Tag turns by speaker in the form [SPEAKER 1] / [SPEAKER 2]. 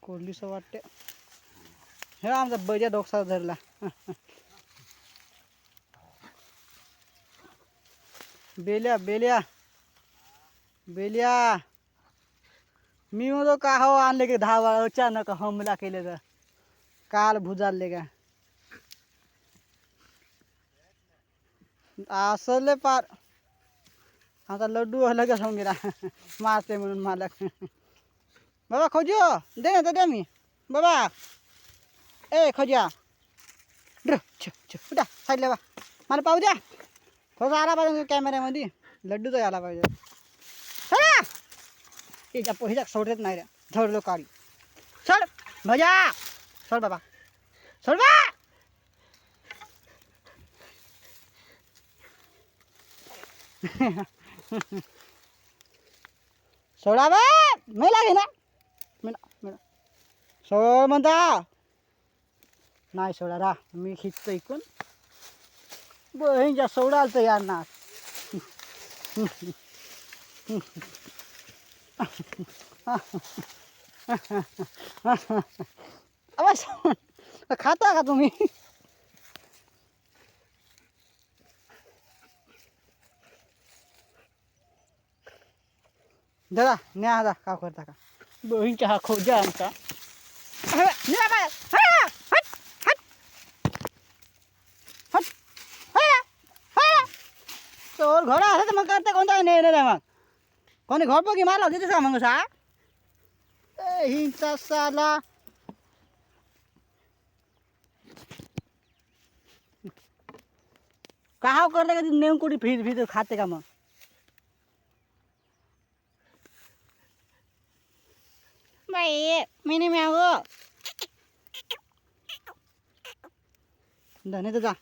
[SPEAKER 1] कोल्हीचं वाटते. हे आमचा बजा डोकसा धरला. बेल्या बेल्या बेल्या मी म्हणतो का हो आणले की 10 वेळा अचानक हमला केले का काल भुजारले का असले पार आता लड्डू लगेच होऊन गेला मारते म्हणून मालक. बाबा खोजियो दे ना तर द्या मी बाबा. ए खोजिया उठा साईडला बा मला पाहू द्या. थोडा आला पाहिजे कॅमेऱ्यामध्ये लड्डू तर आला पाहिजे. चला हिच्या हिच्या सोडत नाही रे धरलो काळी. सोड भजा सोड बाबा सोड बा. सोडा बा मी लागे ना मी सोड म्हणता नाही सोडा रा मी खिचतो इकून बहिणीच्या सोडाल तर यार ना. खाता का तुम्ही. दादा न्या आता का करता का बहीणचा हा खोजा आमचा. चोर घर असं तर मग करते कोणता नाही मग कोणी घर बघी मारला होती का मग सा हिंचा साला. का करते का नेऊन कुठे फिर खाते का मग. बाई मी नाही म्याव धने तर जा.